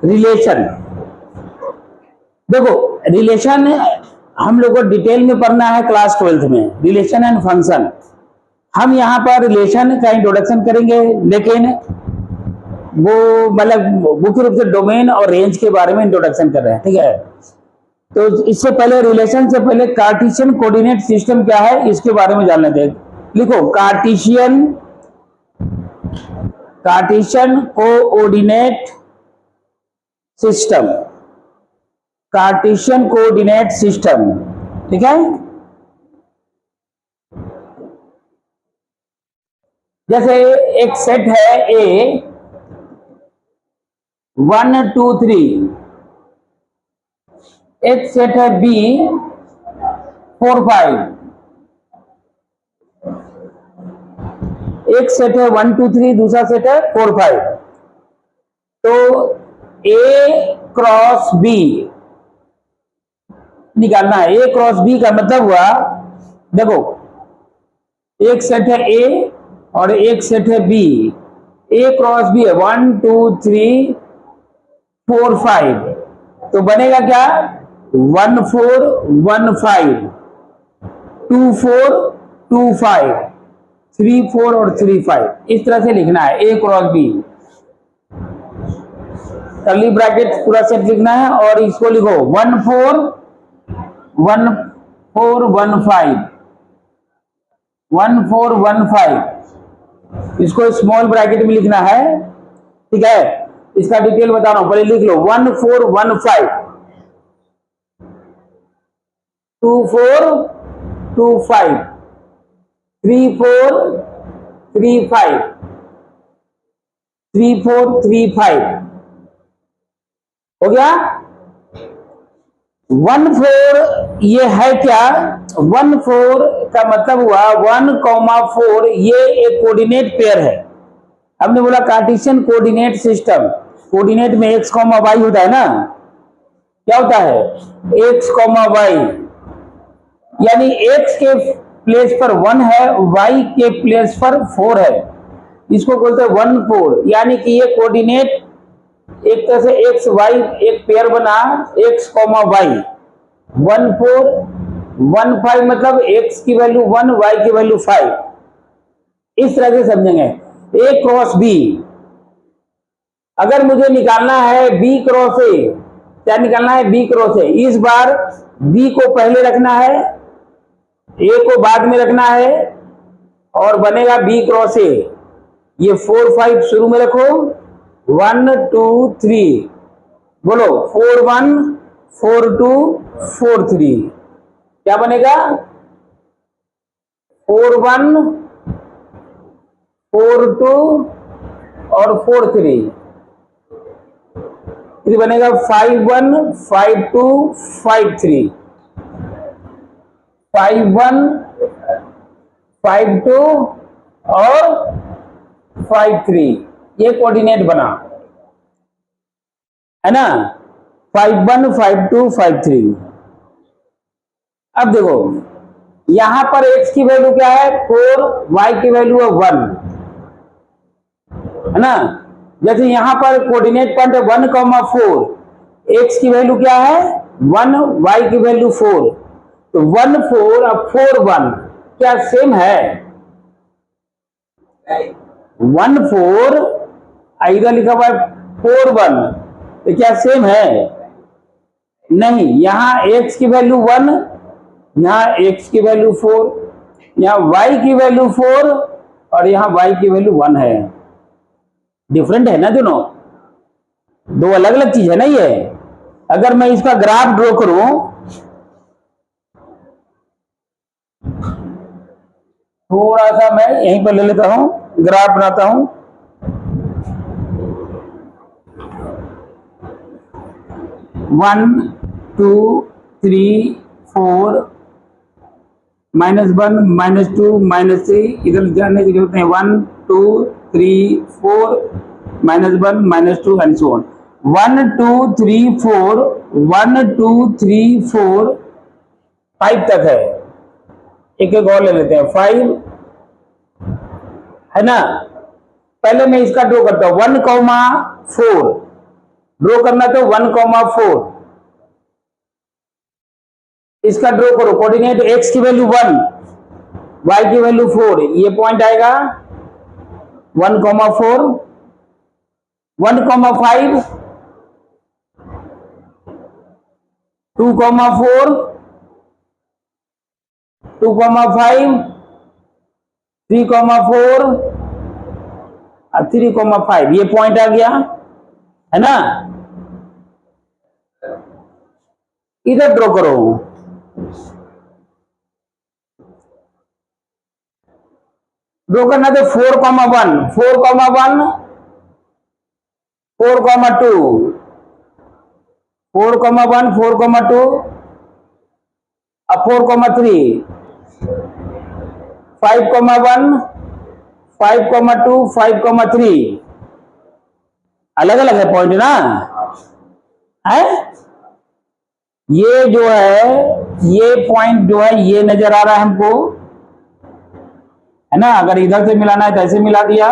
Relation. देखो relation हम लोग को डिटेल में पढ़ना है क्लास 12th में, रिलेशन एंड फंक्शन। हम यहाँ पर रिलेशन का इंट्रोडक्शन करेंगे, लेकिन वो मतलब मुख्य रूप से डोमेन और रेंज के बारे में इंट्रोडक्शन कर रहे हैं, ठीक है। तो इससे पहले रिलेशन से पहले कार्टेशियन कोऑर्डिनेट सिस्टम क्या है इसके बारे में जान लेते हैं। लिखो Cartesian coordinate system, Cartesian coordinate system, ठीक है। जैसे एक सेट है ए 1 2 3, एक सेट है बी 4 5, एक सेट है 1 2 3, दूसरा सेट है 4 5। तो ए क्रॉस बी निकालना है। ए क्रॉस बी का मतलब हुआ, देखो एक सेट है ए और एक सेट है बी, ए क्रॉस बी है 1 2 3 4 5, तो बनेगा क्या 1 4 1 5, 2 4 2 5, 3 4 और 3 5, इस तरह से लिखना है ए क्रॉस बी। कर्ली ब्रैकेट पूरा सेट लिखना है और इसको लिखो 1 4 1 4 1 5, 1 4 1 5, इसको स्मॉल ब्रैकेट में लिखना है, ठीक है। इसका डिटेल बता रहा हूं, पहले लिख लो 1 4 1 5, 2 4 2 5, 3 4 3 5, 3 4 3 5, हो गया। 1 4 ये है क्या, 1 4 का मतलब हुआ 1,4, ये एक कोऑर्डिनेट पेयर है। हमने बोला कार्टेशियन कोऑर्डिनेट सिस्टम, कोऑर्डिनेट में x, y होता है ना, क्या होता है x, y, यानी x के प्लेस पर 1 है, y के प्लेस पर 4 है, इसको बोलते हैं 1 4। यानी कि ये कोऑर्डिनेट एक तरह से x y एक पेयर बना, x, y 1 4 1 5, मतलब x की वैल्यू 1, y की वैल्यू 5, इस तरह से समझेंगे। a क्रॉस b, अगर मुझे निकालना है b क्रॉस a, क्या निकालना है b क्रॉस a, इस बार b को पहले रखना है, a को बाद में रखना है और बनेगा b क्रॉस a। ये 4 5 शुरू में रखो, 1 2 3, बोलो 4 1 4 2 4 3, क्या बनेगा 4 1 4 2 और 4 3, फिर बनेगा 5 1 5 2 5 3, 5 1 5 2 और 5 3, ये कोऑर्डिनेट बना है ना, 5 1 5 2 5 3। अब देखो यहां पर x की वैल्यू क्या है 4, y की वैल्यू है 1, है ना। जैसे यहां पर कोऑर्डिनेट पॉइंट है 1, 4, x की वैल्यू क्या है 1, y की वैल्यू 4, तो 1 4 और 4 1 क्या सेम है, 1 4 इधर लिखा हुआ है 4 1, तो क्या सेम है, नहीं। यहां x की वैल्यू 1, यहां x की वैल्यू 4, यहां y की वैल्यू 4 और यहां y की वैल्यू 1 है, डिफरेंट है ना दोनों, दो अलग अलग चीज है ना ये। अगर मैं इसका ग्राफ ड्रॉ करूं, थोड़ा सा मैं यहीं पर ले लेता हूं, ग्राफ बनाता हूं। वन 2 3 4 -1 -2 -3, इधर जाने की जरूरत नहीं, 1 2 3 4 -1 -2 एंड सो ऑन, 1 2 3 4 1 2 3 4 5 तक है। एक एक और ले लेते हैं, 5 है ना। पहले मैं इसका ड्रॉ करता हूं 1, 4, ड्रॉ करना तो 1,4 इसका ड्रॉ करो। कोऑर्डिनेट x की वैल्यू 1, y की वैल्यू 4, ये पॉइंट आएगा 1,4, 1,5, 2,4, 2,5, 3,4 और 3,5, ये पॉइंट आ गया है ना। इधर ड्रॉ करो। ड्रॉ करना तो 4,1, 4,1, 4,2, 4,1, 4,2 और 4,3, 5,1, 5,2, 5,3 अलग अलग है पॉइंट ना है। ये जो है ये पॉइंट जो है ये नजर आ रहा है हमको, है ना। अगर इधर से मिलाना है तो ऐसे मिला दिया।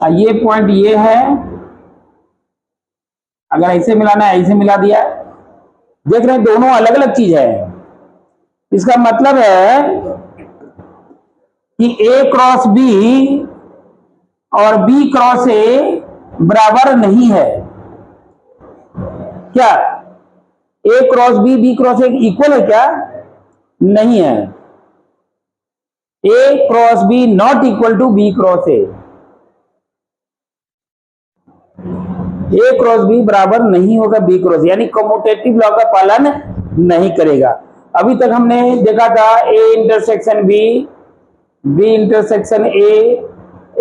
ये पॉइंट ये है, अगर ऐसे मिलाना है ऐसे मिला दिया। देख रहे हैं दोनों अलग अलग चीज है। इसका मतलब है कि A क्रॉस B और B क्रॉस A बराबर नहीं है। क्या A cross B, B cross A equal है क्या? नहीं है। A cross B not equal to B cross A। A cross B बराबर नहीं होगा B क्रॉस, यानी कम्यूटेटिव लॉ का पालन नहीं करेगा। अभी तक हमने देखा था A intersection B, B intersection A,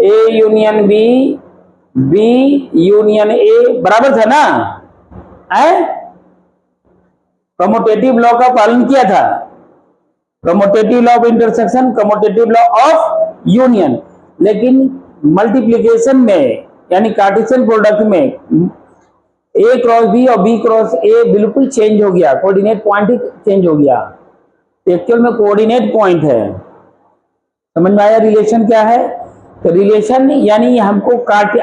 A union B, B union A बराबर था ना, है। कम्यूटेटिव लॉ का पालन किया था, commutative law of intersection, commutative law of union. लेकिन मल्टीप्लिकेशन में यानी कार्टेशियन प्रोडक्ट में A क्रॉस B और B क्रॉस A बिल्कुल चेंज हो गया, कोऑर्डिनेट पॉइंट ही चेंज हो गया। एक्चुअल में कोऑर्डिनेट पॉइंट है। समझ में आया रिलेशन क्या है? तो रिलेशन यानी हमको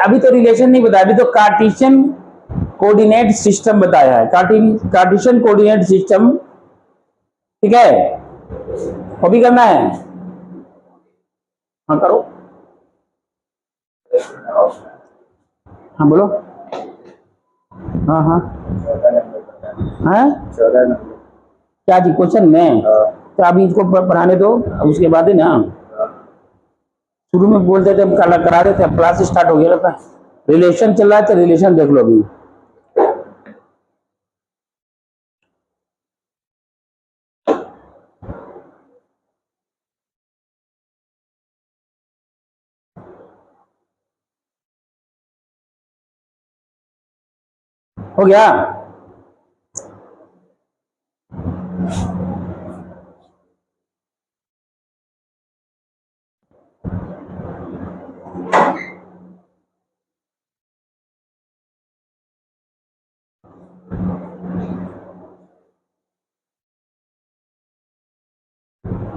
अभी तो रिलेशन नहीं बताया, अभी तो कार्टेशियन कोऑर्डिनेट सिस्टम बताया है। कार्टेशियन कोऑर्डिनेट सिस्टम, ठीक है। वो भी करना है, हाँ करो, हाँ बोलो, हाँ हाँ हाँ क्या जी क्वेश्चन में? तो अभी इसको पढ़ाने दो, अब उसके बाद है ना। शुरू में बोलते थे हम करा रहे थे, अब क्लास स्टार्ट हो गया था। रिलेशन चल रहा है तो रिलेशन देख लो अभी। हो गया?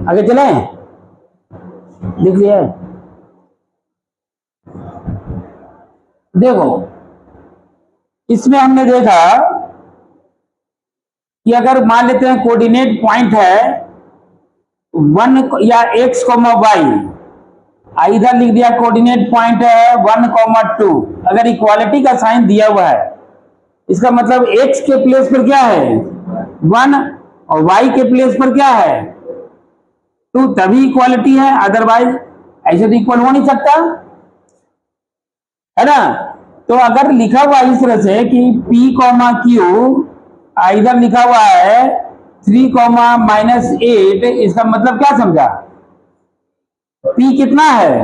आगे चले, लिख लिया? देखो इसमें हमने देखा कि अगर मान लेते हैं कोऑर्डिनेट पॉइंट है 1 या x, y, इधर लिख दिया कोऑर्डिनेट पॉइंट है 1,2। अगर इक्वालिटी का साइन दिया हुआ है, इसका मतलब x के प्लेस पर क्या है 1 और y के प्लेस पर क्या है 2, तभी इक्वालिटी है, अदरवाइज ऐसे तो इक्वल हो नहीं सकता, है ना। तो अगर लिखा हुआ इस तरह से कि P, Q, इधर लिखा हुआ है 3, -8, इसका मतलब क्या समझा? P कितना है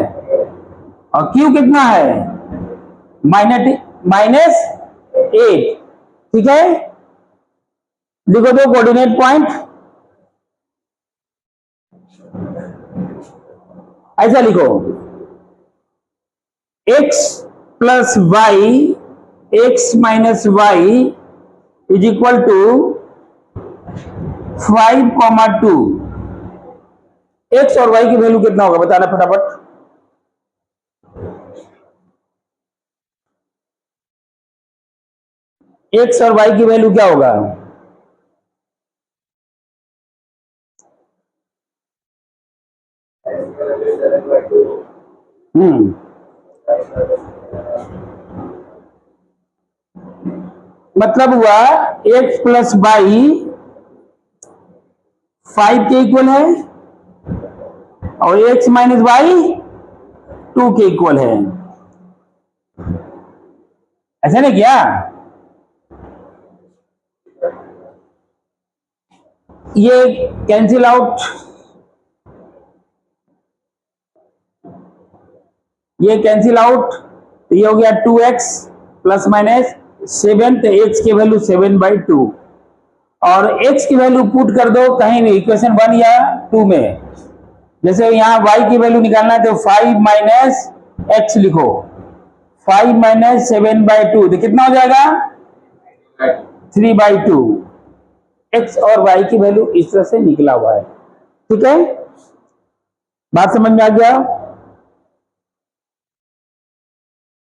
और Q कितना है -8, ठीक है। लिखो दो कोऑर्डिनेट पॉइंट, ऐसा लिखो x plus y, x minus y is equal to 5,2। x और y की वैल्यू कितना होगा बताना फटाफट। एक्स और वाई की वैल्यू क्या होगा? हम्म मतलब हुआ एक्स प्लस वाई 5 के इक्वल है और एक्स माइनस वाई 2 के इक्वल है। ऐसा नहीं क्या? ये कैंसिल आउट, ये कैंसिल आउट, तो ये हो गया 2x प्लस माइनस 7, तो एक्स की वैल्यू 7/2 और x की वैल्यू पुट कर दो कहीं भी इक्वेशन 1 या 2 में। जैसे यहां y की वैल्यू निकालना है तो 5 माइनस एक्स लिखो, 5 माइनस 7/2 तो कितना हो जाएगा? 3/2। एक्स और y की वैल्यू इस तरह से निकला हुआ है। ठीक है, बात समझ में आ गया?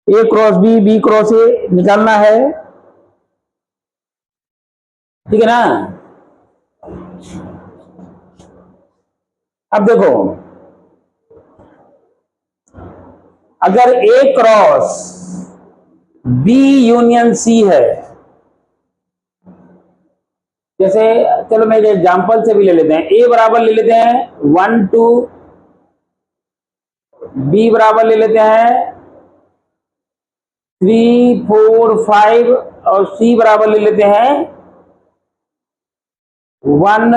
A cross B, B cross A निकालना है, ठीक है ना? अब देखो, अगर A cross B union C है, जैसे चलो मैं एग्जांपल से भी ले लेते हैं, ए बराबर ले लेते हैं 1 2, बी बराबर ले लेते हैं 3 4 5 और सी बराबर ले लेते हैं 1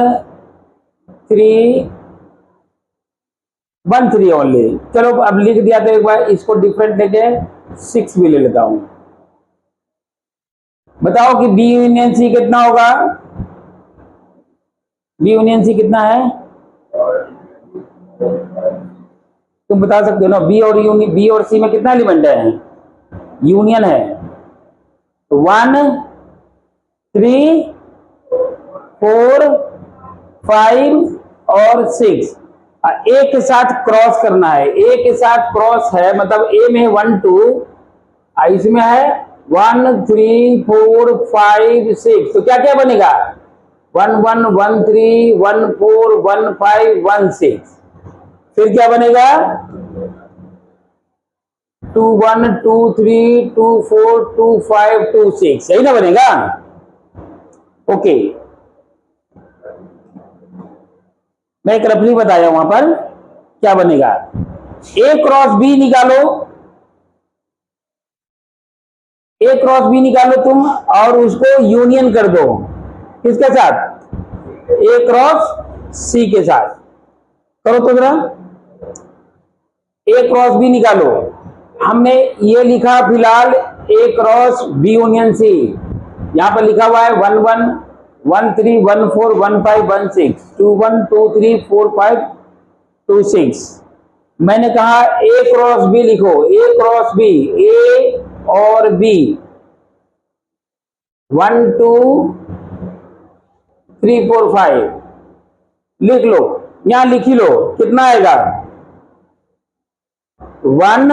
3 1 3 ओनली। चलो अब लिख दिया तो एक बार इसको डिफरेंट लेके 6 भी ले लेता हूं। बताओ कि बी यूनियन सी कितना होगा? बी यूनियन सी कितना है? तुम बता सकते हो ना, बी और सी में कितना एलिमेंट है? यूनियन है। 1 3 4 5 और 6 ए के साथ क्रॉस करना है। ए के साथ क्रॉस है मतलब ए में 1 2, इसमें है 1 3 4 5 6, तो क्या क्या बनेगा? 1 1 1 3 1 4 1 5 1 6। फिर क्या बनेगा? 2 1 2 3 2 4 2 5 2 6, सही ना बनेगा? ओके, मैं एक रफली बताया वहां पर क्या बनेगा। ए क्रॉस बी निकालो, ए क्रॉस बी निकालो तुम और उसको यूनियन कर दो किसके साथ? ए क्रॉस सी के साथ। करो तो जरा, ए क्रॉस बी निकालो। हमने ये लिखा फिलहाल ए क्रॉस बी यूनियन सी, यहां पर लिखा हुआ है 1 1 1 3 1 4 1 5 1 6 2 1 2 3 4 5 2 6। मैंने कहा ए क्रॉस बी लिखो, ए क्रॉस बी, ए और बी 1 2 3 4 5 लिख लो, यहां लिख ही लो, कितना आएगा? 1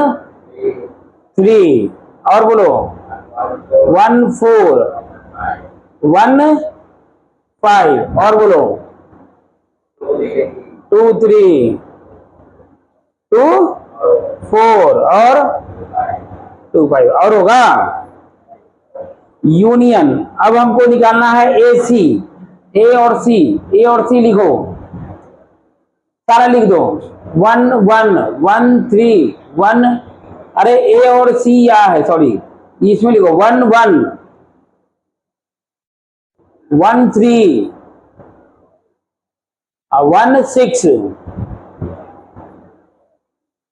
3 और बोलो 1 4 1 5 और बोलो 2 3 2 4 और 2 5 और होगा यूनियन। अब हमको निकालना है ए सी, ए और सी, ए और सी लिखो, सारा लिख दो 1 1 1 3 1, अरे ए और सी या है, सॉरी इसमें लिखो 1 1 1 3 1 6,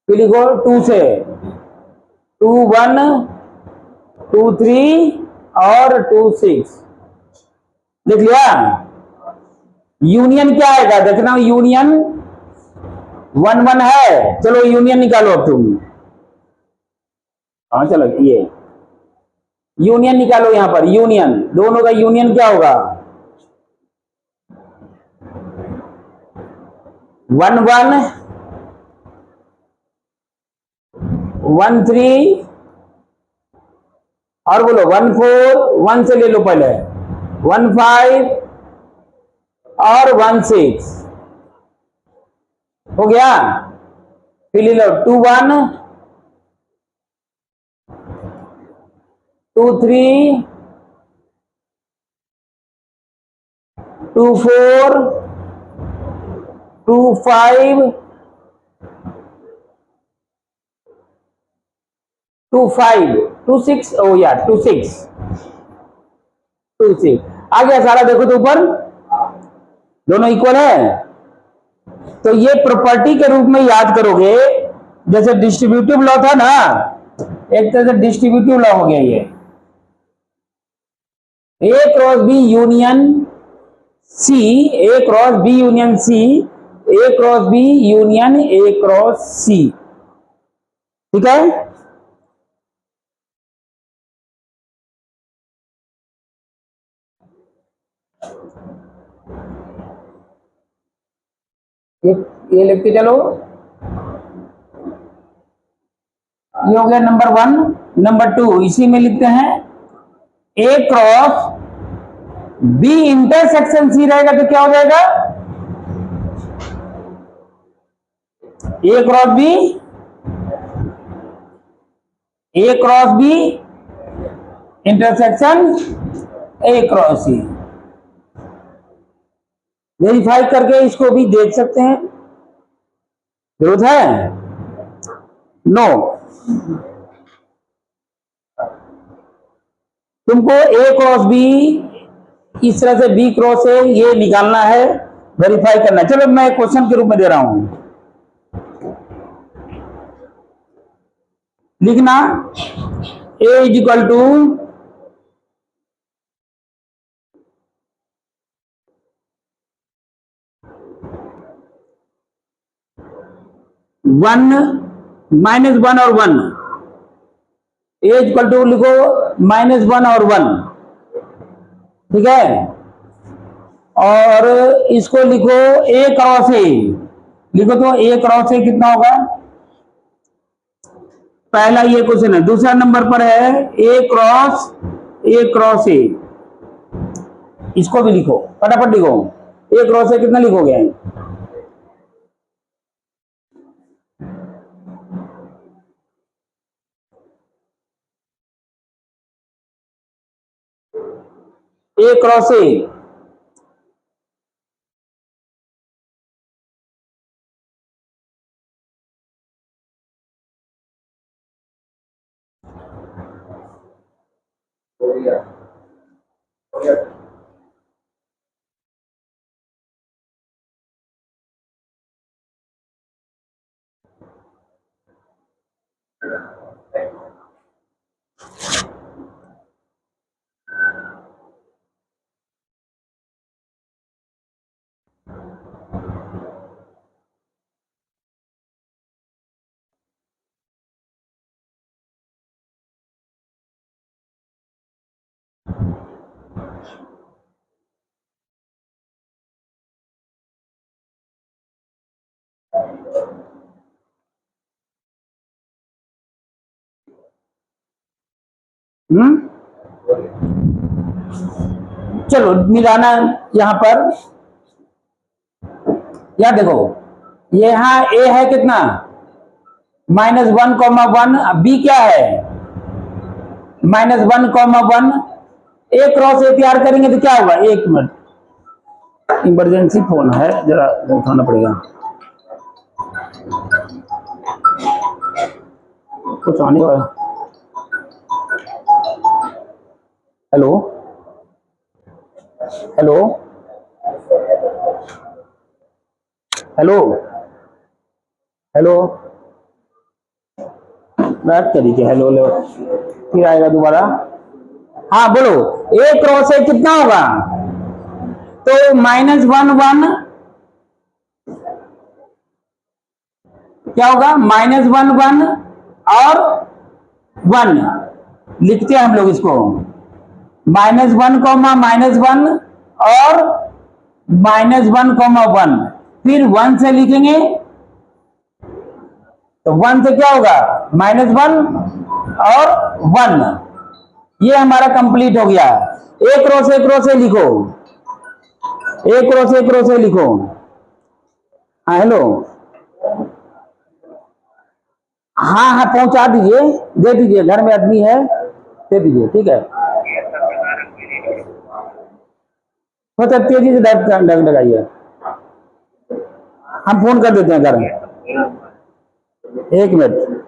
फिर लिखो 2 से 2 1 2 3 और 2 6 लिख लिया। यूनियन क्या आएगा देखना, यूनियन 1 1 है, चलो यूनियन निकालो अब तुम। हाँ चलो ये यूनियन निकालो, यहां पर यूनियन, दोनों का यूनियन क्या होगा? 1 1 1 3 और बोलो 1 4 1 से ले लो पहले, 1 5 और 1 6 हो गया। फिर ले लो 2 1 2 3 2 4 2 5 2 5 2 6 ओ या 2 6 2 6 आ गया सारा। देखो तो ऊपर दोनों इक्वल है। तो ये प्रॉपर्टी के रूप में याद करोगे, जैसे डिस्ट्रीब्यूटिव लॉ था ना, एक तरह से डिस्ट्रीब्यूटिव लॉ हो गया ये। A cross B union C, A cross B union C, A cross B union A cross C. ठीक है। ये लिखते चलो। ये हो गया नंबर 1। नंबर 2 इसी में लिखते हैं, A cross B intersection C रहेगा तो क्या हो जाएगा, A cross B, A cross B intersection A cross C. Verify करके इसको भी देख सकते हैं, जरूरत है? नो। तुमको ए क्रॉस बी इस तरह से बी क्रॉस ए ये निकालना है, वेरीफाई करना है। चलो मैं क्वेश्चन के रूप में दे रहा हूं, लिखना ए इज इक्वल टू 1 -1 और 1, ए इक्वल टू लिखो -1 और 1। ठीक है। और इसको लिखो ए क्रॉस ए, लिखो तो ए क्रॉस ए कितना होगा। पहला ये क्वेश्चन है। दूसरा नंबर पर है ए क्रॉस ए, इसको भी लिखो, फटाफट लिखो। ए क्रॉस ए कितना लिखोगे, ए क्रॉस ए चलो मिलाना यहां पर। यहां देखो, यहां ए है कितना -1, 1, बी क्या है -1, 1। ए क्रॉस ए तैयार करेंगे तो क्या होगा, एक मिनट इमरजेंसी फोन है, जरा उठाना पड़ेगा, कुछ आने वाला। हेलो हेलो हेलो हेलो, बात करिए। हेलो हेलो, फिर आएगा दोबारा। हाँ बोलो, ए क्रॉस ए कितना होगा, तो -1, 1 क्या होगा, -1, 1 और 1 लिखते हैं हम लोग इसको, -1, -1 और -1, 1, फिर 1 से लिखेंगे तो 1 से क्या होगा, -1 और 1, ये हमारा कंप्लीट हो गया। एक रो से लिखो, एक रो से लिखो। हाँ हेलो, हाँ हाँ पहुंचा दीजिए, दे दीजिए, घर में आदमी है, दे दीजिए, ठीक है। थोड़ा तेजी से डग लगाइए, हम फोन कर देते हैं घर में। एक मिनट,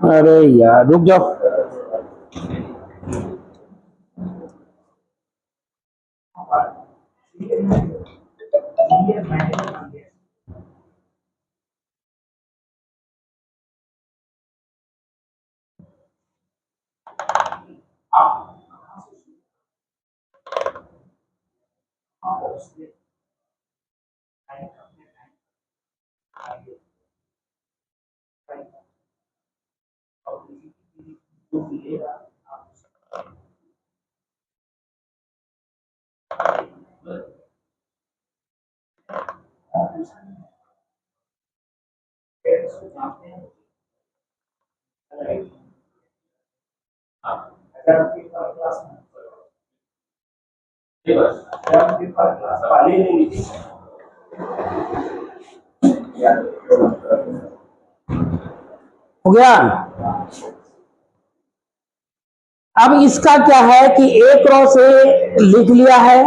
अरे यार रुक जाओ। हो गया। अब इसका क्या है कि एक रो से लिख लिया है,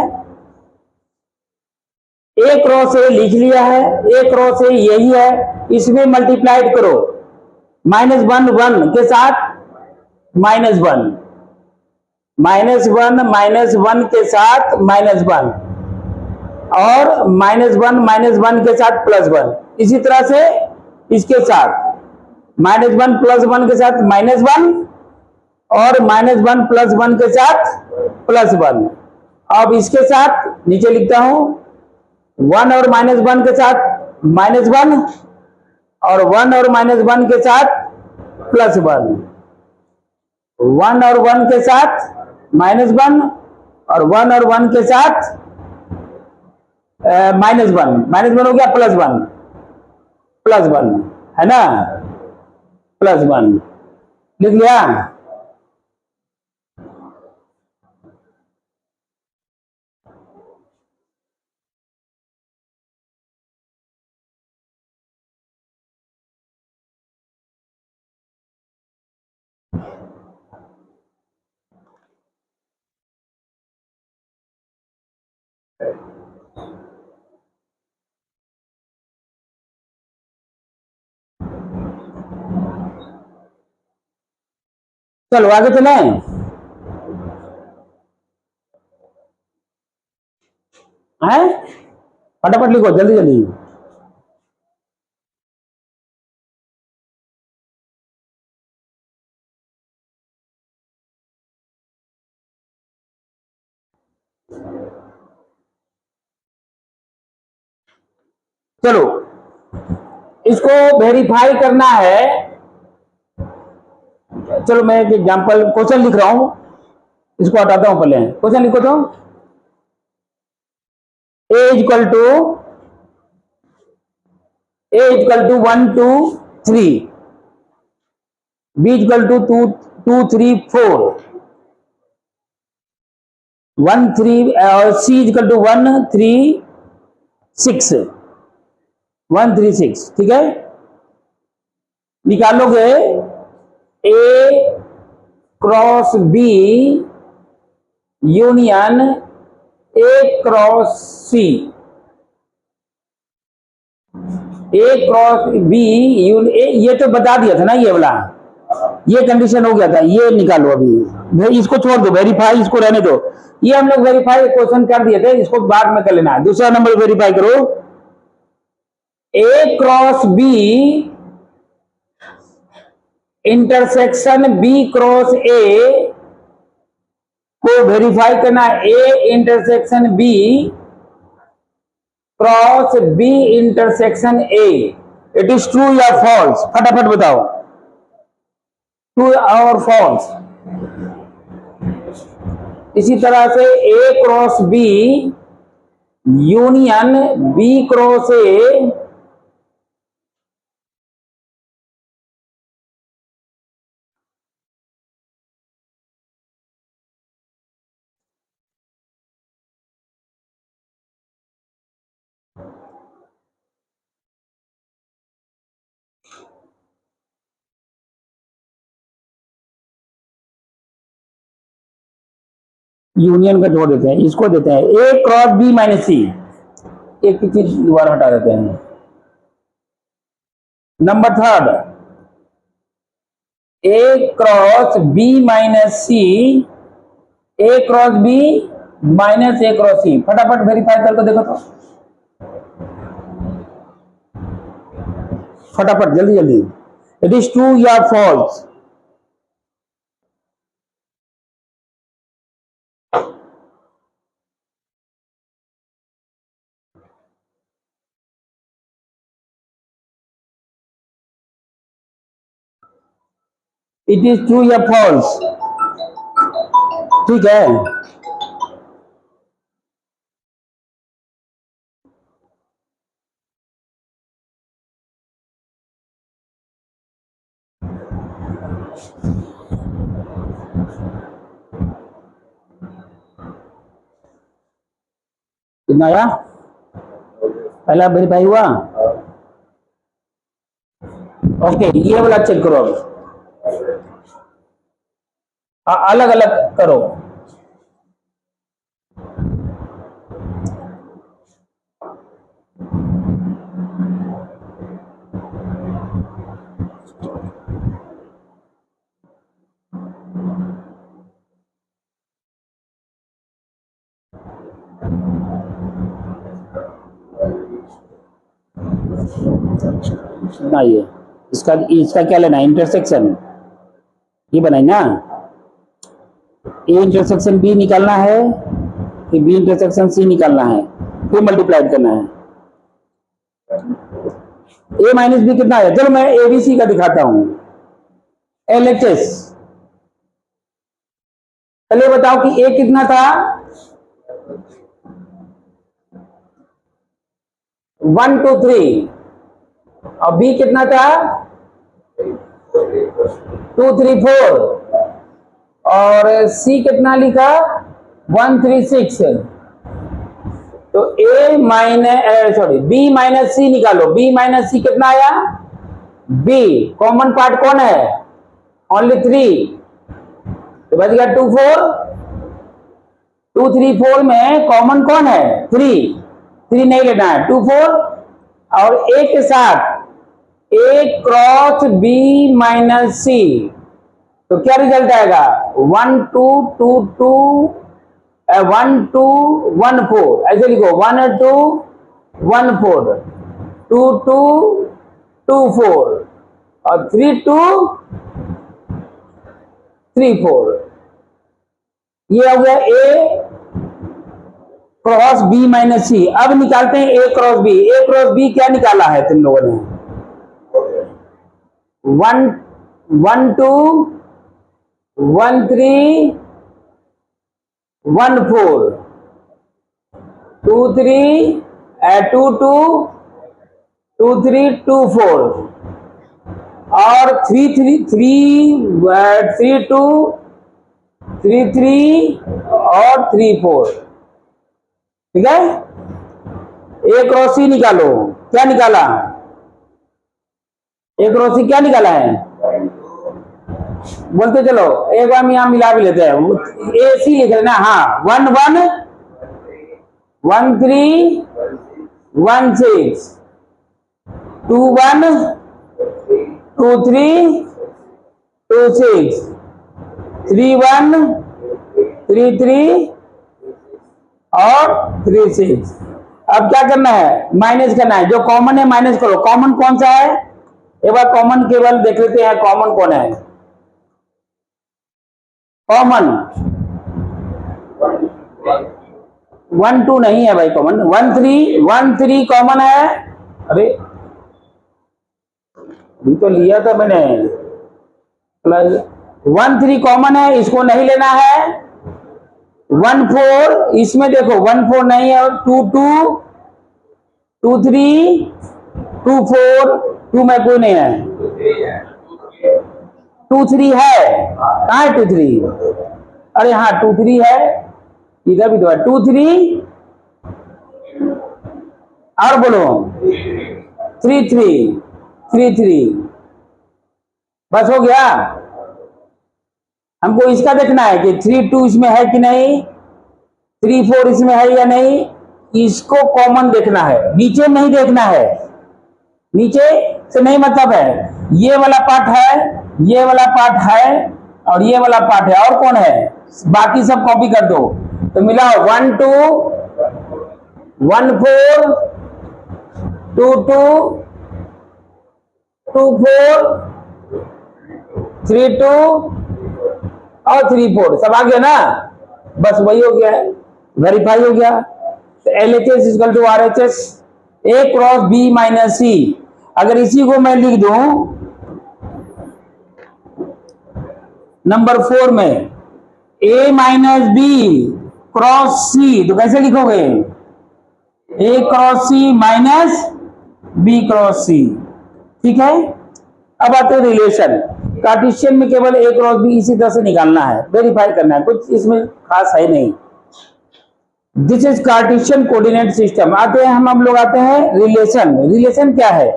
एक रो से लिख लिया है, एक रो से यही है, इसमें मल्टीप्लाइड करो -1 1 के साथ -1, -1 के साथ -1 और -1 के साथ +1। इसी तरह से इसके साथ -1 + 1 के साथ -1 और -1 + 1 के साथ +1। अब इसके साथ नीचे लिखता हूं 1 और -1 के साथ -1 और 1 और -1 के साथ +1, 1 और 1 के साथ -1 और 1 और 1 के साथ -1 हो गया, +1 है ना, +1 लिख लिया। चलो आगे चले, हैं फटाफट लिखो जल्दी जल्दी। चलो इसको वेरीफाई करना है। चलो मैं एक एग्जांपल क्वेश्चन लिख रहा हूं, इसको हटाता हूं, पहले क्वेश्चन लिखो तो a equal to 1 2 3, b equal to 2 2 3 4 1 3 और c इक्वल टू 1 3 6 1 3 6, ठीक है। निकालोगे a cross b union a cross c, a cross b ये तो बता दिया था ना, ये वाला ये कंडीशन हो गया था, ये निकालो अभी, इसको छोड़ दो, वेरीफाई इसको रहने दो। ये हम लोग वेरीफाई क्वेश्चन कर दिए थे, इसको बाद में कर लेना है। दूसरा नंबर वेरीफाई करो, a cross b intersection b cross a को वेरीफाई करना, a intersection b cross b intersection a, it is true या फॉल्स, फटाफट बताओ, ट्रू और फॉल्स। इसी तरह से a cross b union B cross A union का छोड़ देते हैं, इसको देते हैं A cross B minus C. एक ही चीज दोबारा हटा देते हैं। Number third, A cross B minus C, A cross B minus A cross सी। फटाफट वेरीफाई करके देखो तो, फटाफट जल्दी जल्दी। इट इज ट्रू या फॉल्स? इट इज ट्रू या फॉल्स? ठीक है, कितना आया? पहला वेरीफाई हुआ। ओके, ये वाला चेक करो अब, अलग अलग करो। ना ये इसका इसका क्या लेना है? इंटरसेक्शन ये बनाई ना, ए इंटरसेक्शन बी निकालना है कि बी इंटरसेक्शन सी निकालना है, फिर मल्टीप्लाई करना है। ए माइनस बी कितना है? चलो मैं एबीसी का दिखाता हूं। एलएचएस, पहले बताओ कि ए कितना था? 1 2 3, और बी कितना था? 2 3 4, और सी कितना लिखा? 1 3 6। तो A minus sorry B minus C निकालो। बी माइनस सी कितना आया? बी कॉमन पार्ट कौन है? ओनली 3, तो बच गया 2 4। 2 3 4 में कॉमन कौन है? 3 नहीं लेना है, 2 4 और ए के साथ ए क्रॉस बी माइनस सी, तो क्या रिजल्ट आएगा? 1 2 2 2 1 2 1 4, ऐसे लिखो 1 2 1 4, 2 2 2 4 और 3 2 3 4। ये हो गया ए क्रॉस बी माइनस सी। अब निकालते हैं A cross B. A cross B क्या निकाला है तुम लोगों ने? 1 1 2 1 3 1 4, 2 3 2 2 2 3 2 4 और 3 3 3 3 2 3 3 और 3 4। ठीक है, एक क्रॉस निकालो। क्या निकाला? एक क्रॉस क्या निकाला है? बोलते चलो, एक बार यहां मिला भी लेते हैं। ए सी लिख लेना। हाँ, 1 1 1 3 1 6, 2 1 2 3 2 6, 3 1 3 3 और 3 6। अब क्या करना है? माइनस करना है। जो कॉमन है माइनस करो। कॉमन कौन सा है? एक बार कॉमन केवल देख लेते हैं, कॉमन कौन है? कॉमन 1 2 नहीं है भाई, कॉमन 1 3 कॉमन है। अरे अभी तो लिया था मैंने, प्लस 1 3 कॉमन है, इसको नहीं लेना है। 1 4, इसमें देखो 1 4 नहीं है, और 2 2 2 3 2 4, 2 में कोई नहीं है, 2 3 है, कहाँ है 2 3? अरे हाँ 2 3 है, इधर भी तो है 2 3, और बोलो 3 3 3 3, बस हो गया। हमको इसका देखना है कि 3 2 इसमें है कि नहीं, 3 4 इसमें है या नहीं, इसको कॉमन देखना है, नीचे नहीं देखना है, नीचे से नहीं मतलब है, ये वाला पार्ट है, ये वाला पार्ट है, और ये वाला पार्ट है, और कौन है, बाकी सब कॉपी कर दो, तो मिला 1 2 1 4 2 2 2 4 3 2 और 3 4, सब आ गया ना, बस वही हो गया है, वेरीफाई हो गया। तो LHS equal to RHS, A cross B minus C। अगर इसी को मैं लिख दूं नंबर 4 में A minus B cross C, तो कैसे लिखोगे, A cross C minus B cross C, ठीक है। अब आते हैं रिलेशन, कार्टेशियन में केवल A क्रॉस B इसी तरह से निकालना है, वेरीफाई करना है, कुछ इसमें खास है नहीं। This is Cartesian coordinate system. आते हैं हम लोग आते हैं रिलेशन। रिलेशन क्या है,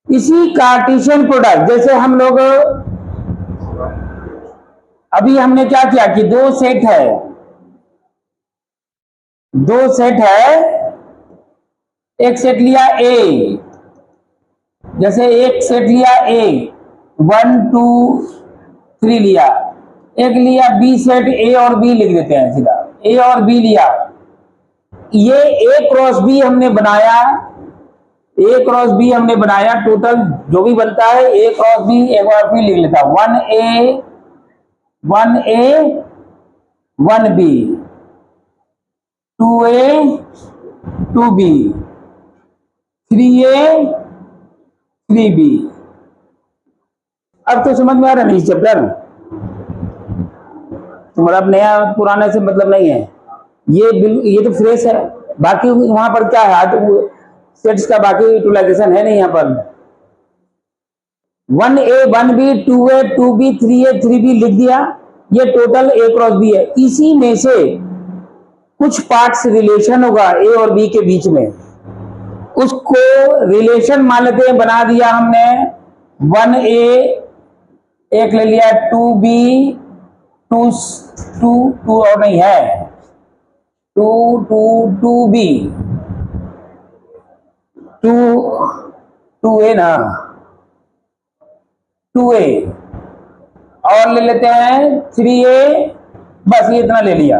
इसी कार्टेशियन प्रोडक्ट, जैसे हम लोग अभी हमने क्या किया कि दो सेट है, एक सेट लिया A, जैसे एक सेट लिया A 1 2 3 लिया, एक लिया B सेट, A और B लिख देते हैं सीधा, A और B लिया, ये A क्रॉस B हमने बनाया, A क्रॉस B हमने बनाया, टोटल जो भी बनता है A क्रॉस B एक बार फिर लिख लेता, 1A 1B 2A 2B 3A 3B। अब तो समझ में आ रहा नहीं चैप्टर, तुम्हारा अब नया पुराने से मतलब नहीं है, ये तो फ्रेश है, बाकी वहां पर क्या है, तो सेट्स का बाकी यूटिलाइजेशन है नहीं यहाँ पर। 1A 1B 2A 2B 3A 3B लिख दिया, ये टोटल A क्रॉस B है, इसी में से कुछ पार्ट्स रिलेशन होगा A और B के बीच में, उसको रिलेशन मान लेते हैं, बना दिया हमने 1A, एक ले लिया 2B 2 2 2 और नहीं है 2 2 2B 2 2A ना 2A, और ले लेते हैं 3A, बस ये इतना ले लिया।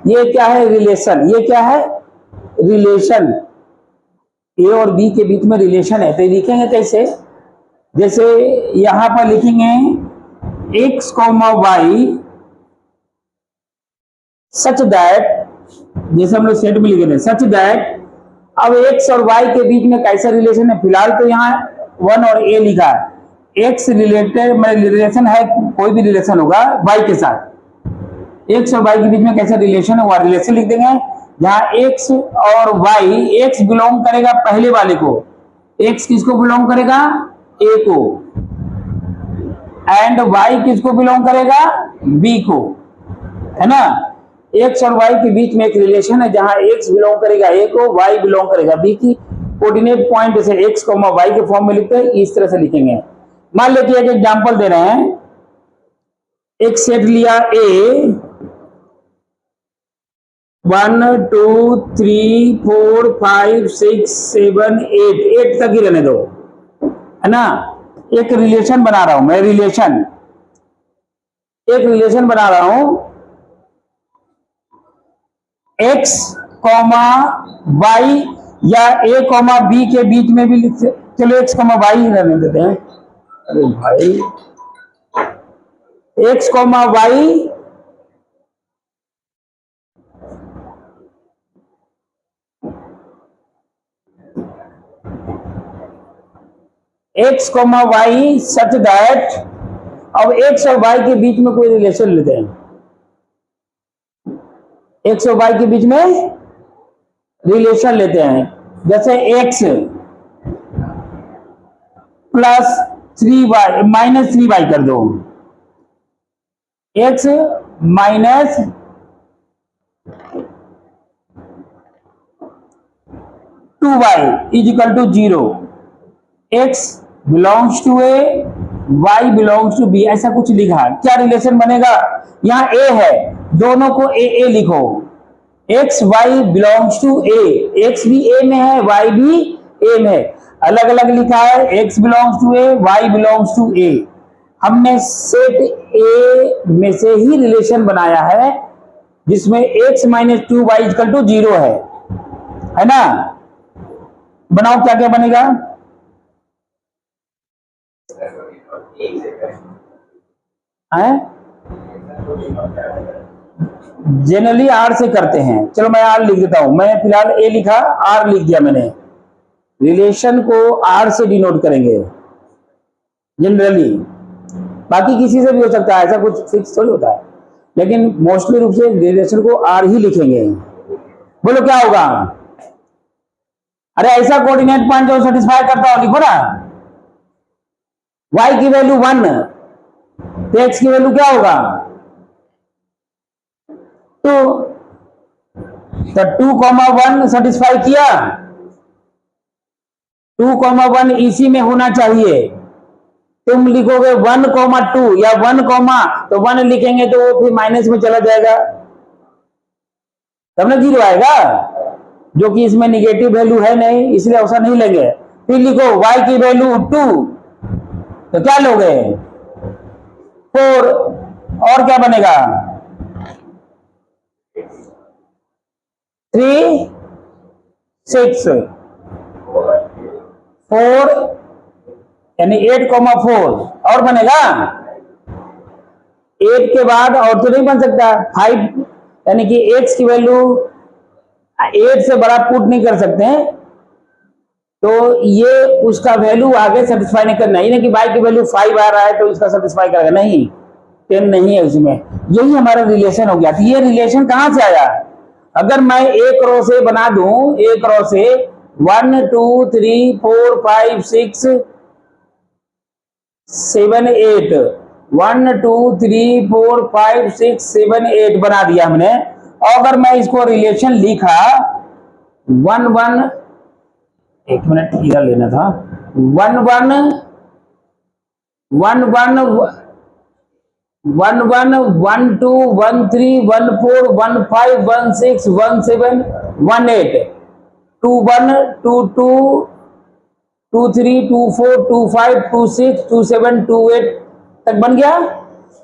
ये क्या है, रिलेशन, ये क्या है, रिलेशन, A और B के बीच में रिलेशन है। तो लिखेंगे कैसे, जैसे यहां पर लिखेंगे x, y सच दैट, जैसे हम लोग सेट में लिखे थे सच दैट, अब x और y के बीच में कैसा रिलेशन है, फिलहाल तो यहाँ 1 और A लिखा है, x रिलेटेड रिलेशन है, कोई भी रिलेशन होगा y के साथ, x और y के बीच में कैसा रिलेशन है वह रिलेशन लिख देंगे, जहां x और y, x बिलोंग करेगा पहले वाले को, x किसको बिलोंग करेगा, A को, एंड y किसको बिलोंग करेगा, B को, है ना। x और y के बीच में एक रिलेशन है, जहां x बिलोंग करेगा A को, y बिलोंग करेगा B की, कोऑर्डिनेट पॉइंट जैसे x, y के फॉर्म में लिखते हैं, इस तरह से लिखेंगे। मान लेते हैं, एक एग्जांपल दे रहे हैं, एक सेट लिया A 1 2 3 4 5 6 7 8 तक ही रहने दो, है ना। एक रिलेशन बना रहा हूं मैं, एक रिलेशन बना रहा हूं x, y या A, B के बीच में भी चलो x, y ही रहने देते हैं, अरे भाई x, y x, y such that, अब x और y के बीच में कोई रिलेशन लेते हैं, एक्स और वाई के बीच में रिलेशन लेते हैं। जैसे x plus 3y minus 3y कर दो, x minus 2y is equal to 0, x belongs to A, y belongs to B, ऐसा कुछ लिखा। क्या रिलेशन बनेगा? यहां a है, दोनों को a लिखो। X y belongs to A, x भी a में है, y भी a में है, अलग अलग लिखा है। X belongs to A, y belongs to A. हमने सेट a में से ही रिलेशन बनाया है जिसमें x minus 2y equal to 0 है ना। बनाओ क्या क्या बनेगा। जनरली आर से करते हैं, चलो मैं आर लिख देता हूं। मैं फिलहाल ए लिखा, आर लिख दिया मैंने। रिलेशन को आर से डिनोट करेंगे जनरली, बाकी किसी से भी हो सकता है, ऐसा कुछ फिक्स थोड़ी होता है, लेकिन मोस्टली रूप से रिलेशन को आर ही लिखेंगे। बोलो क्या होगा? अरे ऐसा कोऑर्डिनेट पॉइंट जो सेटिस्फाई करता हो लिखो ना। y की वैल्यू 1 तो x की वैल्यू क्या होगा? 2। तो 2,1 सेटिस्फाई किया, 2,1 इसी में होना चाहिए। तुम लिखोगे 1,2 या 1, तो 1 लिखेंगे तो वो फिर माइनस में चला जाएगा, तब ना 0 आएगा, जो कि इसमें निगेटिव वैल्यू है नहीं, इसलिए ऐसा नहीं लेंगे। फिर लिखो y की वैल्यू 2 तो क्या लोगे? 4। और क्या बनेगा? 3, 6, 4 यानी 8,4 और बनेगा 8 के बाद और तो नहीं बन सकता 5, यानी कि x की वैल्यू 8 से बड़ा पुट नहीं कर सकते हैं, तो ये उसका वैल्यू आगे सेटिस्फाई नहीं करना। ये नहीं कि y की वैल्यू 5 आ रहा है तो इसका सेटिस्फाई करेगा, नहीं, 10 नहीं है उसमें। यही हमारा रिलेशन हो गया। तो ये रिलेशन कहां से आया? अगर मैं एक रो से बना दूं, एक रो से 1 2 3 4 5 6 7 8 1 2 3 4 5 6 7 8 बना दिया हमने। और अगर मैं इसको रिलेशन लिखा 1 1, एक मिनट इधर लेना था, 1 1 1 1 1 1 1 2 1 3 1 4 1 5 1 6 1 7 1 8 2 1 2 2 2 3 2 4 2 5 2 6 2 7 2 8 तक बन गया।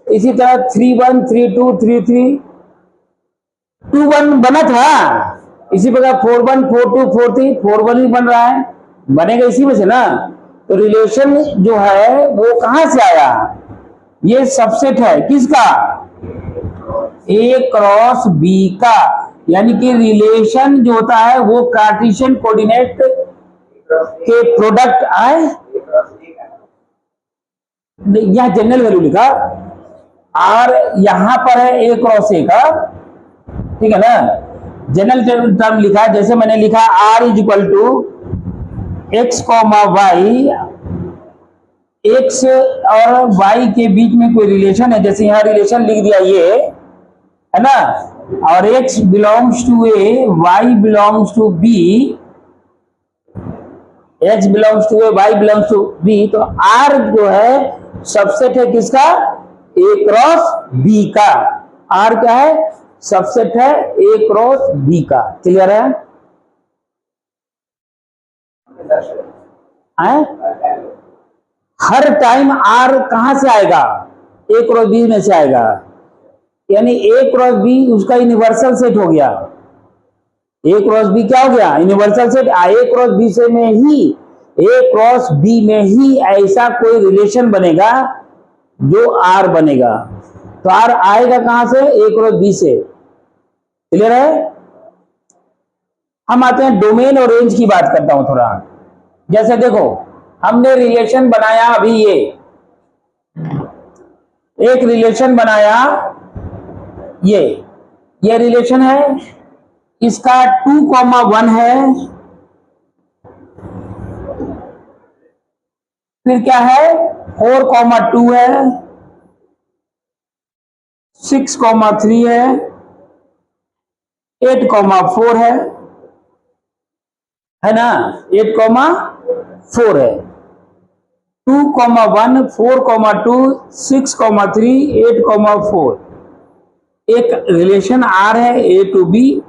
इसी तरह 3 1 3 2 3 3 2 1 बना था। इसी प्रकार 4 1 4 2 4 3 4 1 भी बन रहा है, बनेगा इसी में से ना। तो रिलेशन जो है वो कहां से आया? ये सबसेट है किसका? A क्रॉस B का, यानी कि रिलेशन जो होता है वो कार्टेशियन कोऑर्डिनेट के प्रोडक्ट आए। यह जनरल वैल्यू लिखा, R यहां पर है A क्रॉस A का, ठीक है ना। जनरल टर्म लिखा, जैसे मैंने लिखा R is equal to x comma y, x और वाई के बीच में कोई रिलेशन है, जैसे यहां रिलेशन लिख दिया ये है ना, और x belongs to A, y belongs to B, x belongs to A, y belongs to B, तो R जो है सबसेट है किसका? A क्रॉस B का। R क्या है? सबसेट है A क्रॉस B का। क्लियर है? हर टाइम R कहां से आएगा? A क्रॉस B में से आएगा, यानी A क्रॉस B उसका यूनिवर्सल सेट हो गया। A क्रॉस B क्या हो गया? Universal set. A cross B से में ही, A क्रॉस B में ही ऐसा कोई रिलेशन बनेगा जो R बनेगा। तो R आएगा कहां से? A क्रॉस B से। क्लियर है? हम आते हैं डोमेन और रेंज की बात करता हूं थोड़ा। जैसे देखो हमने रिलेशन बनाया, अभी ये एक रिलेशन बनाया, ये ये रिलेशन है, इसका 2,1 है, फिर क्या है 4,2 है, 6,3 है, 8,4 है ना, 8,4 है, 2,1, 4,2, 6,3, 8,4 एक रिलेशन आर है ए टू बी।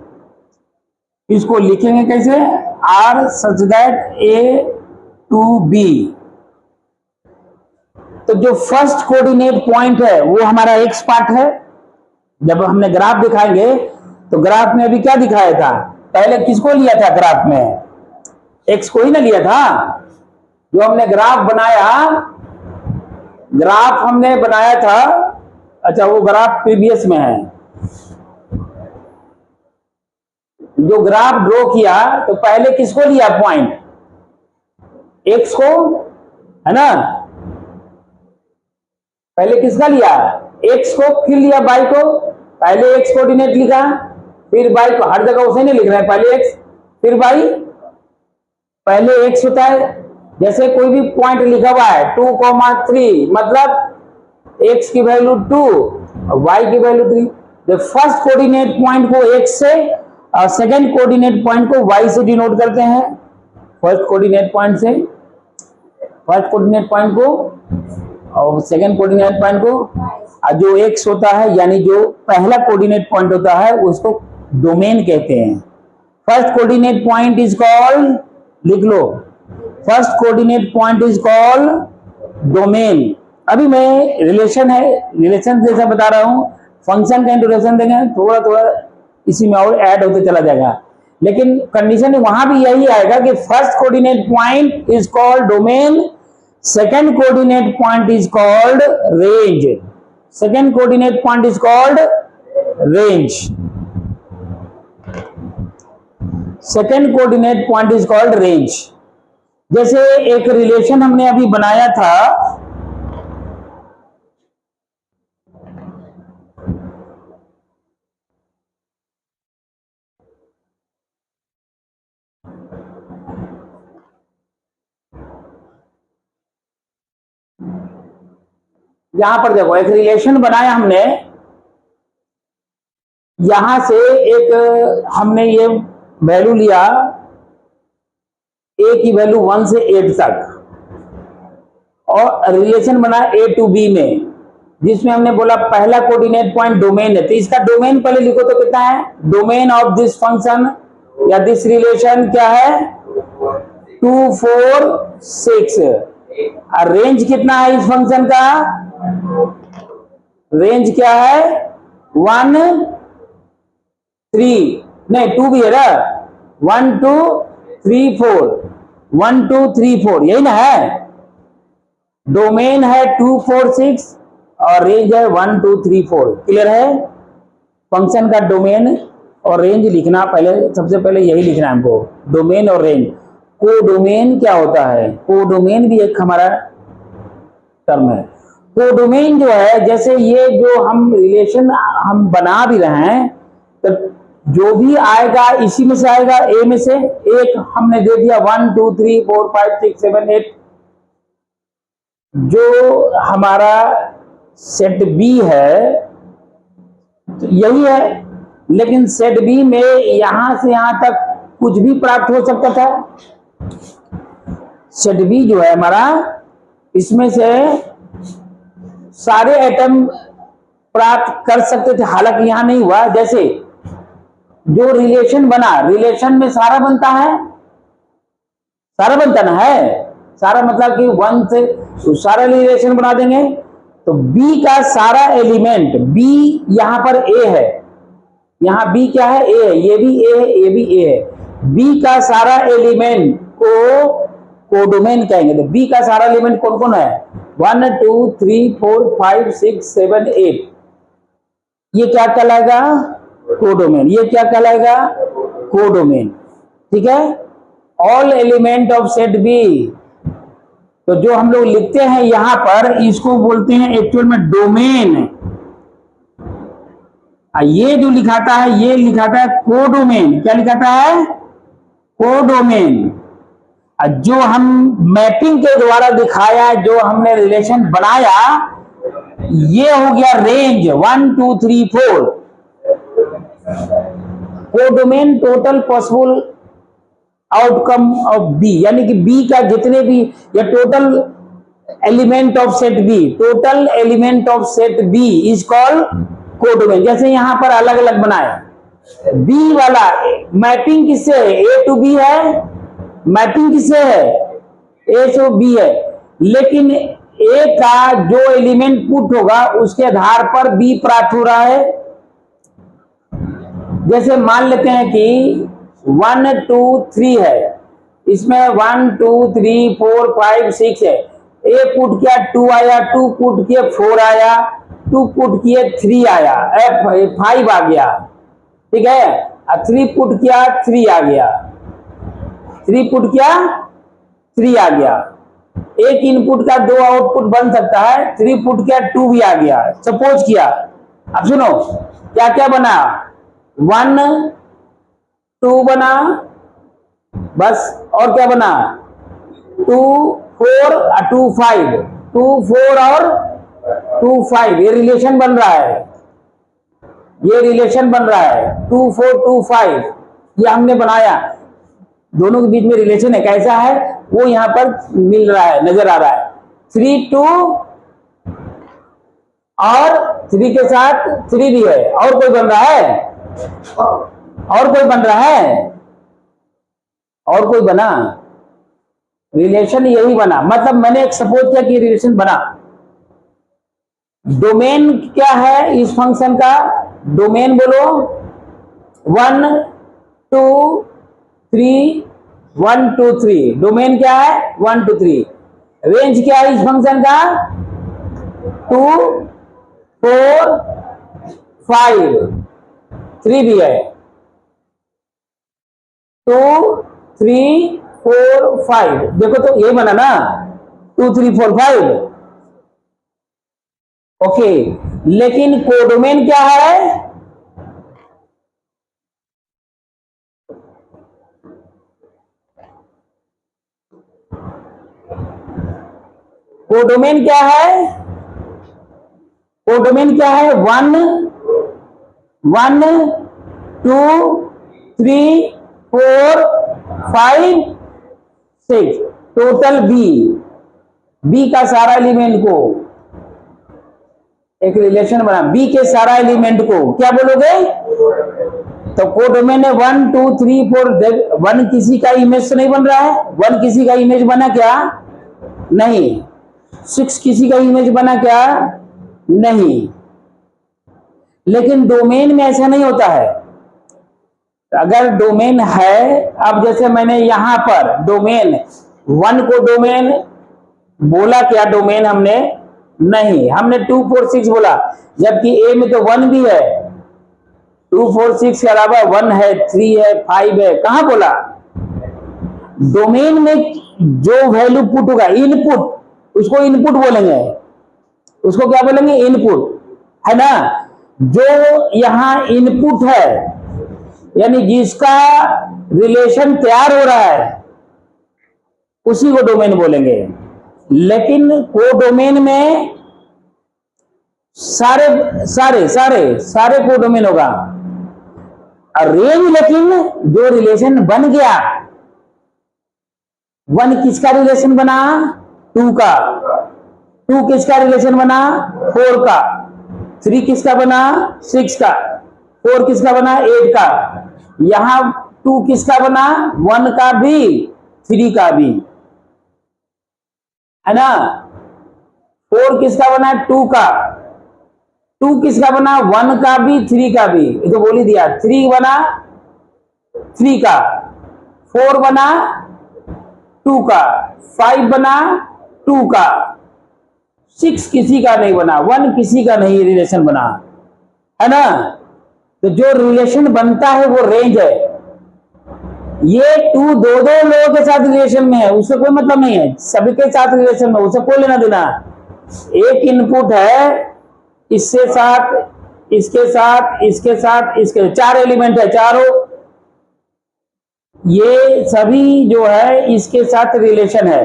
इसको लिखेंगे कैसे, R such that A to B. तो जो फर्स्ट कोऑर्डिनेट पॉइंट है वो हमारा एक्स पार्ट है। जब हमने ग्राफ दिखाएंगे तो ग्राफ में अभी क्या दिखाया था, पहले किसको लिया था ग्राफ में, एक्स को ही ना लिया था। जो हमने ग्राफ बनाया, ग्राफ हमने बनाया था, अच्छा वो ग्राफ प्रीवियस में है। जो ग्राफ ड्रॉ किया तो पहले किसको लिया पॉइंट, एक्स को, है ना, पहले किसका लिया, एक्स को, फिर लिया वाई को। पहले एक्स कोऑर्डिनेट लिखा, फिर वाई को, हर जगह उसे नहीं लिख रहे हैं, पहले एक्स फिर वाई। पहले एक्स होता है, जैसे कोई भी पॉइंट लिखा हुआ है 2,3 मतलब एक्स की वैल्यू 2 और वाई की value 3। The first coordinate point को एक्स से और सेकंड कोऑर्डिनेट पॉइंट को वाई से डिनोट करते हैं। फर्स्ट कोऑर्डिनेट पॉइंट से फर्स्ट कोऑर्डिनेट पॉइंट को और सेकंड कोऑर्डिनेट पॉइंट को, और जो एक्स होता है यानी जो पहला कोऑर्डिनेट पॉइंट होता है उसको डोमेन कहते हैं। First coordinate point is called, लिख लो, first coordinate point is called domain. अभी मैं रिलेशन है, रिलेशन जैसा बता रहा हूं, फंक्शन का इंट्रोडक्शन देंगे, थोड़ा थोड़ा इसी में और ऐड होते चला जाएगा, लेकिन कंडीशन वहां भी यही आएगा कि first coordinate point is called domain, second coordinate point is called range, second coordinate point is called range, second coordinate point is called range। जैसे एक रिलेशन हमने अभी बनाया था, यहां पर देखो एक रिलेशन बनाया हमने, यहां से एक हमने ये वैल्यू लिया, ए की वैल्यू 1 से 8 तक, और रिलेशन बना ए टू बी में, जिसमें हमने बोला पहला कोऑर्डिनेट पॉइंट डोमेन है। तो इसका डोमेन पहले लिखो तो कितना है, डोमेन ऑफ दिस फंक्शन या दिस रिलेशन क्या है, 2, 4, 6। और रेंज कितना है इस फंक्शन का, रेंज क्या है 1, 3, नहीं 2 भी है ना, 1, 2, 3, 4, 1, 2, 3, 4 यही ना है। डोमेन है 2, 4, 6 और रेंज है 1, 2, 3, 4। क्लियर है, फंक्शन का डोमेन और रेंज लिखना, पहले सबसे पहले यही लिखना है हमको, डोमेन और रेंज। कोडोमेन क्या होता है, कोडोमेन भी एक हमारा टर्म है। कोडोमेन जो है, जैसे ये जो हम रिलेशन हम बना भी रहे हैं, तो जो भी आएगा इसी में से आएगा, ए में से एक हमने दे दिया 1, 2, 3, 4, 5, 6, 7, 8। जो हमारा सेट बी है तो यही है, लेकिन सेट बी में यहां से यहां तक कुछ भी प्राप्त हो सकता था। सेट बी जो है हमारा, इसमें से सारे एटम प्राप्त कर सकते थे, हालांकि यहां नहीं हुआ। जैसे जो रिलेशन बना, रिलेशन में सारा बनता है, सारा बनता ना है, सारा मतलब कि 1 से तो सारा रिलेशन बना देंगे। तो बी का सारा एलिमेंट, बी यहां पर ए है, यहां बी क्या है, ए है, ये भी ए है, ये भी ए है। बी का सारा एलिमेंट को कोडोमेन कहेंगे। तो बी का सारा एलिमेंट कौन कौन है, 1, 2, 3, 4, 5, 6, 7, 8, ये क्या कहलाएगा, कोडोमेन। ये क्या कहलाएगा, कोडोमेन। ठीक है, all element of set B. तो जो हम लोग लिखते हैं यहां पर, इसको बोलते हैं एक्चुअल में डोमेन। ये जो लिखाता है ये लिखाता है कोडोमेन। क्या लिखाता है? कोडोमेन। जो हम मैपिंग के द्वारा दिखाया, जो हमने रिलेशन बनाया, ये हो गया range 1 2 3 4। Codomain total possible outcome of B, यानी कि बी का जितने भी, या total element of set B, total element of set B is called codomain. जैसे यहां पर अलग अलग बनाया, बी वाला मैपिंग किससे है? ए टू बी है। मैपिंग किससे है? ए टू बी है। लेकिन ए का जो एलिमेंट पुट होगा उसके आधार पर बी प्राप्त हो रहा है। जैसे मान लेते हैं कि 1 2 3 है, इसमें 1 2 3 4 5 6 है। ए पुट किया 2 आया, 2 पुट किए 4 आया, 2 पुट किए 3 आया, 5 आ गया, ठीक है। 3 पुट किया 3 आ गया, 3 पुट किया 3 आ गया। एक इनपुट का 2 आउटपुट बन सकता है। 3 पुट किया 2 भी आ गया, सपोज किया। अब सुनो क्या क्या बना, 1 2 बना, बस। और क्या बना, 2 4 2 5, 2 4 और 2 5, ये रिलेशन बन रहा है, ये रिलेशन बन रहा है 2 4 2 5, ये हमने बनाया। दोनों के बीच में रिलेशन है, कैसा है वो यहां पर मिल रहा है, नजर आ रहा है। 3 2 और 3 के साथ 3 भी है। और कोई बन रहा है? और कोई बन रहा है? और कोई बना? रिलेशन यही बना। मतलब मैंने एक सपोज किया कि रिलेशन बना। डोमेन क्या है इस फंक्शन का? डोमेन बोलो 1 2 3 1 2 3। डोमेन क्या है? 1 2 3। रेंज क्या है इस फंक्शन का? 2 4 5, 3 भी है। 2 3 4 5, देखो तो ये बना ना 2 3 4 5। ओके, लेकिन कोडोमेन क्या है? कोडोमेन क्या है? कोडोमेन क्या है? 1 1 2 3 4 5 6, टोटल बी का सारा एलिमेंट को एक रिलेशन बना। बी के सारा एलिमेंट को क्या बोलोगे? तो कोडोमेन है 1 2 3 4। 1 किसी का इमेज से नहीं बन रहा है। 1 किसी का इमेज बना क्या? नहीं। 6 किसी का इमेज बना क्या? नहीं। लेकिन डोमेन में ऐसा नहीं होता है। अगर डोमेन है, अब जैसे मैंने यहां पर डोमेन 1 को डोमेन बोला क्या? डोमेन हमने नहीं, हमने 2 4 6 बोला, जबकि ए में तो 1 भी है। 2 4 6 के अलावा 1 है, 3 है, 5 है। कहां बोला? डोमेन में जो वैल्यू पुट होगा, इनपुट, उसको इनपुट बोलेंगे। उसको क्या बोलेंगे? इनपुट, है ना। जो यहां इनपुट है, यानी जिसका रिलेशन तैयार हो रहा है, उसी को डोमेन बोलेंगे। लेकिन कोडोमेन में सारे सारे सारे सारे कोडोमेन होगा। और रेंज, लेकिन जो रिलेशन बन गया, 1 किसका रिलेशन बना? 2 का। 2 किसका रिलेशन बना? 4 का। 3 किसका बना? 6 का। 4 किसका बना? 8 का। यहां 2 किसका बना? 1 का भी, 3 का भी, है ना। 4 किसका बना? 2 का। 2 किसका बना? 1 का भी, 3 का भी। ये तो बोल ही दिया। 3 बना 3 का, 4 बना 2 का, 5 बना 2 का, 6 किसी का नहीं बना, 1 किसी का नहीं रिलेशन बना, है ना। तो जो रिलेशन बनता है वो रेंज है। ये 2 दो लोगों के साथ रिलेशन में है, उससे कोई मतलब नहीं है। सभी के साथ रिलेशन में, उससे कोई लेना देना। एक इनपुट है, इससे साथ इसके साथ, इसके साथ, इसके 4 एलिमेंट है, चारों ये सभी जो है इसके साथ रिलेशन है।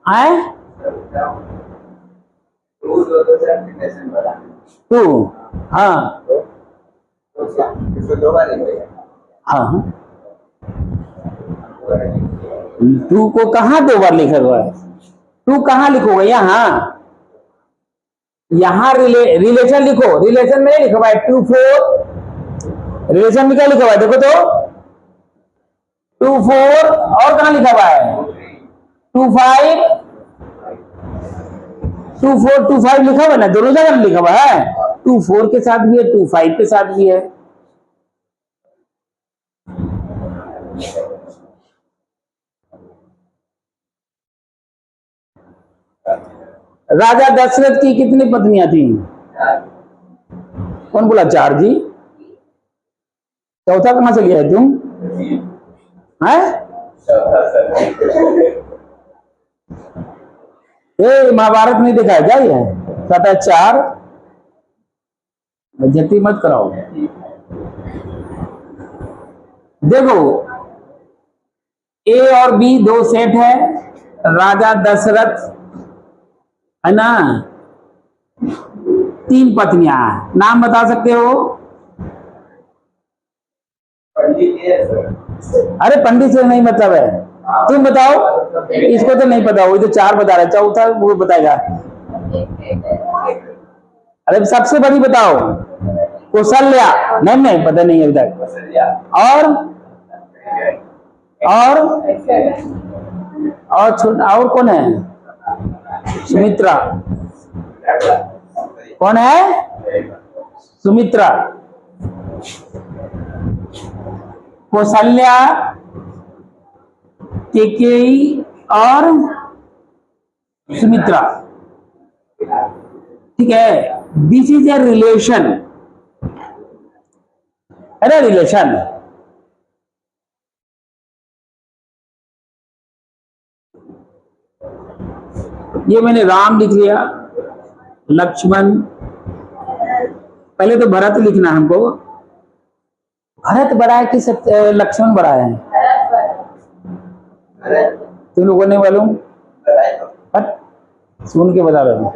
आए 2, हाँ हाँ, 2 को कहाँ 2 बार लिखा हुआ है? 2 कहाँ लिखोगे? यहाँ रिलेशन लिखो, रिलेशन में लिखा हुआ है 2 4, रिलेशन में क्या लिखा हुआ है देखो तो 2 4, और कहाँ लिखा हुआ है 2 5, 2 4 2 5 लिखा हुआ है ना, दोनों जगह लिखा हुआ है। 2 4 के साथ भी है, 2 5 के साथ भी है। राजा दशरथ की कितनी पत्नियां थी? कौन बोला 4 जी? चौथा कहां से लिया है तुम? हैं? ये महाभारत नहीं देखा है क्या? ये कहता है 4, जति मत कराओ। देखो ए और बी 2 सेट है, राजा दशरथ है ना, 3 पत्नियां, नाम बता सकते हो? अरे पंडित से नहीं मतलब है, तुम बताओ। इसको तो नहीं पता, वो तो 4 बता रहा है, चौथा वो बताएगा। अरे सबसे बड़ी बताओ। कौशल्या, नहीं पता नहीं है अभी तक। और कौन है? सुमित्रा। कौन है? सुमित्रा। कौशल्या, केकेयी और सुमित्रा। ठीक है, दिस इज ए रिलेशन, है ना, रिलेशन। ये मैंने राम लिख लिया, लक्ष्मण, पहले तो भरत लिखना है हमको। भरत बड़ा है कि लक्ष्मण बड़ा है? तुम लोगों ने मालूम? सुन के बता रहा हूं।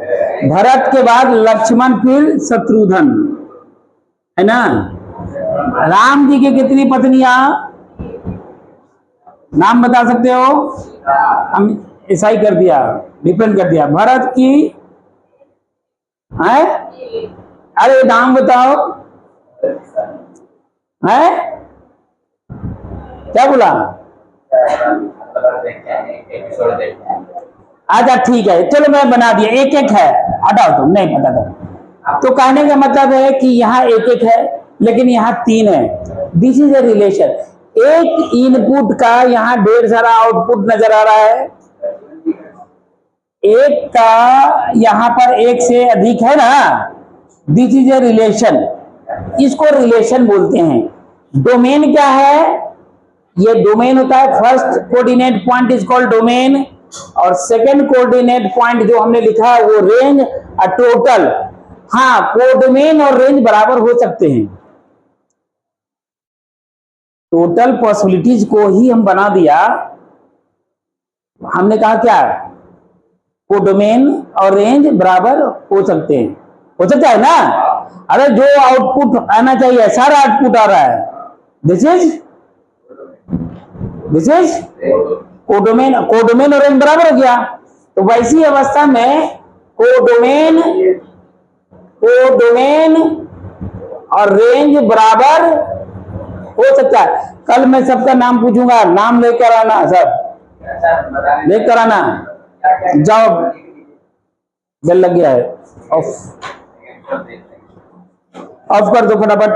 भरत के बाद लक्ष्मण, फिर शत्रुघ्न, है ना। राम जी की कितनी पत्नियां? नाम बता सकते हो? हम ऐसा ही कर दिया, डिपेंड कर दिया। भरत की है, अरे नाम बताओ, है क्या बोला? अच्छा ठीक है, चलो मैं बना दिया, एक एक है, हटाओ तुम, नहीं पता था। तो कहने का मतलब है कि यहाँ एक एक है, लेकिन यहाँ 3 है। This is a relation. एक इनपुट का यहाँ ढेर सारा आउटपुट नजर आ रहा है, एक का यहाँ पर एक से अधिक है ना, दिस इज ए रिलेशन। इसको रिलेशन बोलते हैं। डोमेन क्या है? ये डोमेन होता है, first coordinate point is called domain, और सेकंड कोऑर्डिनेट पॉइंट जो हमने लिखा है वो रेंज और टोटल। हाँ, कोडोमेन और रेंज बराबर हो सकते हैं। टोटल पॉसिबिलिटीज को ही हम बना दिया। हमने कहा क्या? कोडोमेन और रेंज बराबर हो सकते हैं, हो सकता है ना। अरे जो आउटपुट आना चाहिए सारा आउटपुट आ रहा है, दिस इज कोडोमेन। कोडोमेन और रेंज बराबर हो गया, तो वैसी अवस्था में कोडोमेन और रेंज बराबर हो सकता है। कल मैं सबका नाम पूछूंगा, नाम लेकर आना, सब लेकर आना। जाओ, बेल लग गया है, ऑफ कर दो फटाफट।